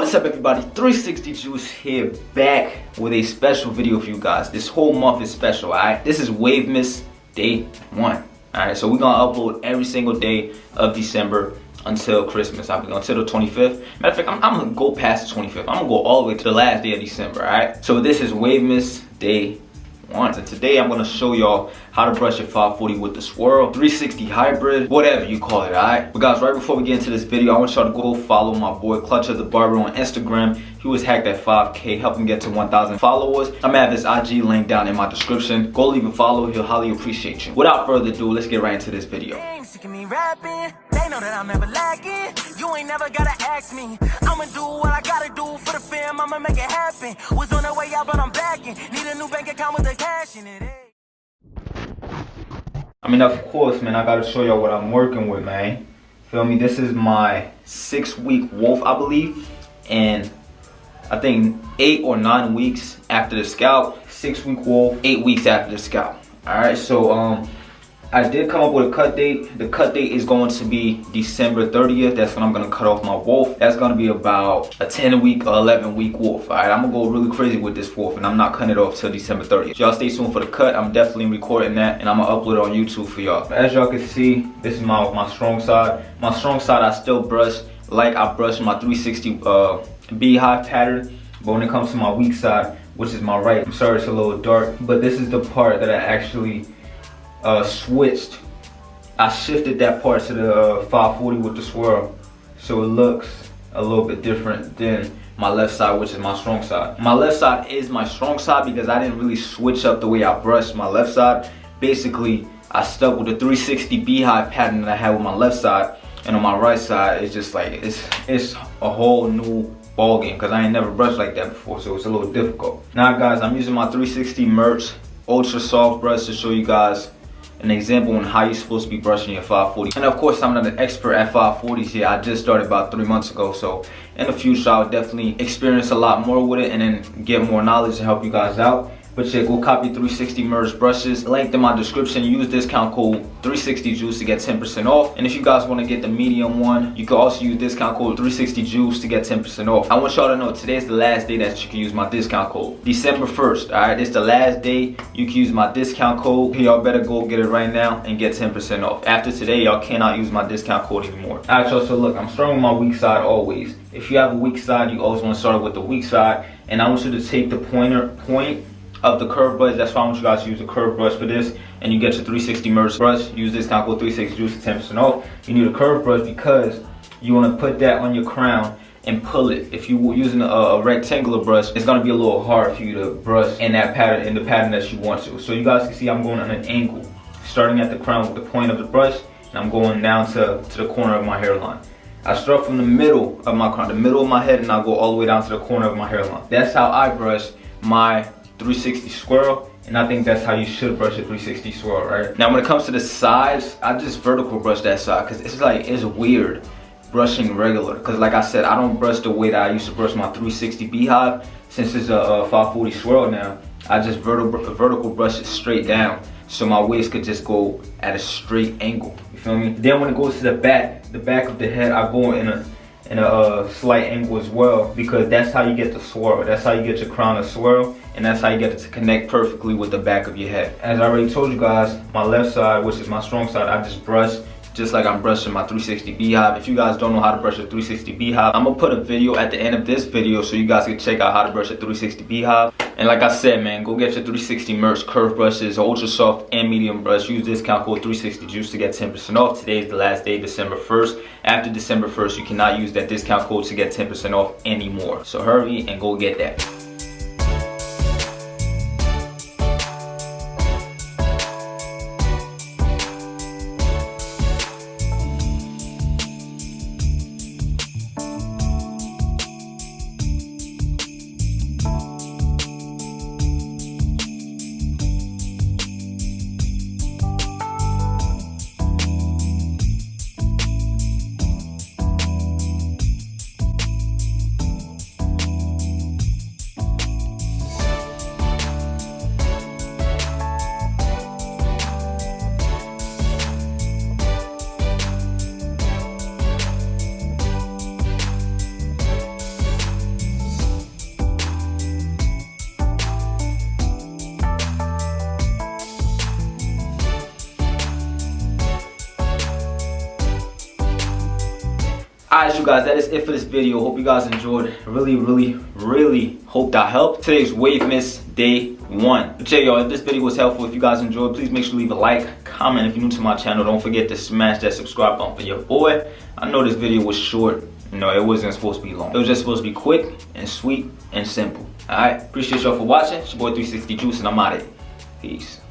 What's up everybody, 360 Juice here, back with a special video for you guys. This whole month is special, alright? This is Wavemas Day 1. Alright, so we're gonna upload every single day of December until Christmas. Until the 25th. Matter of fact, I'm gonna go past the 25th. I'm gonna go all the way to the last day of December, alright? So this is Wavemas Day 1. And today I'm gonna show y'all how to brush your 540 with the swirl, 360 hybrid, whatever you call it, alright? But guys, right before we get into this video, I want y'all to go follow my boy Clutch of the Barber on Instagram. He was hacked at 5K, help him get to 1,000 followers. I'm gonna have his IG link down in my description. Go leave a follow, he'll highly appreciate you. Without further ado, let's get right into this video. They know that I'm never lacking. You ain't never gotta ask me. I'ma do what I gotta do for the fam. I'ma make it happen. Was on the way out, but I'm backing. Need a new bank account with the cash in it. I mean, of course, man, I gotta show y'all what I'm working with, man. Feel me? This is my 6-week wolf, I believe. And I think 8 or 9 weeks after the scalp. 6-week wolf, 8 weeks after the scalp. Alright, so I did come up with a cut date. The cut date is going to be December 30th. That's when I'm gonna cut off my wolf. That's gonna be about a 10-week or 11-week wolf. Alright, I'm gonna go really crazy with this wolf, and I'm not cutting it off till December 30th. Y'all stay tuned for the cut. I'm definitely recording that, and I'm gonna upload it on YouTube for y'all. As y'all can see, this is my strong side. My strong side, I still brush like I brush my 360 beehive pattern. But when it comes to my weak side, which is my right, I'm sorry it's a little dark, but this is the part that I actually switched. I shifted that part to the 540 with the swirl, so it looks a little bit different than my left side, which is my strong side. My left side is my strong side because I didn't really switch up the way I brushed my left side. Basically, I stuck with the 360 beehive pattern that I had with my left side, and on my right side, it's just like it's a whole new ball game because I ain't never brushed like that before, so it's a little difficult. Now, guys, I'm using my 360 Merch Ultra Soft brush to show you guys an example on how you're supposed to be brushing your 540. And of course, I'm not an expert at 540s here. I just started about 3 months ago, so in the future I'll definitely experience a lot more with it and then get more knowledge to help you guys out. But yeah, go copy 360 Merge brushes. Link in my description. Use discount code 360juice to get 10% off. And if you guys want to get the medium one, you can also use discount code 360juice to get 10% off. I want y'all to know today's the last day that you can use my discount code. December 1st, alright? It's the last day you can use my discount code. Y'all better go get it right now and get 10% off. After today, y'all cannot use my discount code anymore. Alright, y'all, so look, I'm starting with my weak side always. If you have a weak side, you always want to start with the weak point. And I want you to take the point of the curve brush. That's why I want you guys to use a curve brush for this, and you get your 360 Merge brush. Use discount code 360juice to 10% off. You need a curve brush because you want to put that on your crown and pull it. If you're using a rectangular brush, it's going to be a little hard for you to brush in that pattern, in the pattern that you want to. So you guys can see I'm going on an angle, starting at the crown with the point of the brush, and I'm going down to the corner of my hairline. I start from the middle of my crown, the middle of my head, and I'll go all the way down to the corner of my hairline. That's how I brush my 360 swirl, and I think that's how you should brush a 360 swirl, right? Now when it comes to the sides, I just vertical brush that side because it's weird brushing regular, because like I said, I don't brush the way that I used to brush my 360 beehive. Since it's a 540 swirl now, I just vertical brush it straight down so my waist could just go at a straight angle, you feel me? Then when it goes to the back of the head, I go in a slight angle as well, because that's how you get the swirl. That's how you get your crown to swirl, and that's how you get it to connect perfectly with the back of your head. As I already told you guys, my left side, which is my strong side, I just brush just like I'm brushing my 360 beehive. If you guys don't know how to brush a 360 beehive, I'm gonna put a video at the end of this video so you guys can check out how to brush a 360 beehive. And like I said, man, go get your 360 Merch curve brushes, ultra soft and medium brush. Use discount code 360juice to get 10% off. Today is the last day, December 1st. After December 1st, you cannot use that discount code to get 10% off anymore. So hurry and go get that. Alright, you guys, that is it for this video. Hope you guys enjoyed. Really hope that helped. Today's Wavemas Day 1. But yeah, y'all, if this video was helpful, if you guys enjoyed, please make sure to leave a like, comment. If you're new to my channel, don't forget to smash that subscribe button for your boy. I know this video was short. You know, it wasn't supposed to be long. It was just supposed to be quick and sweet and simple. Alright, appreciate y'all for watching. It's your boy 360 Juice, and I'm out of here. Peace.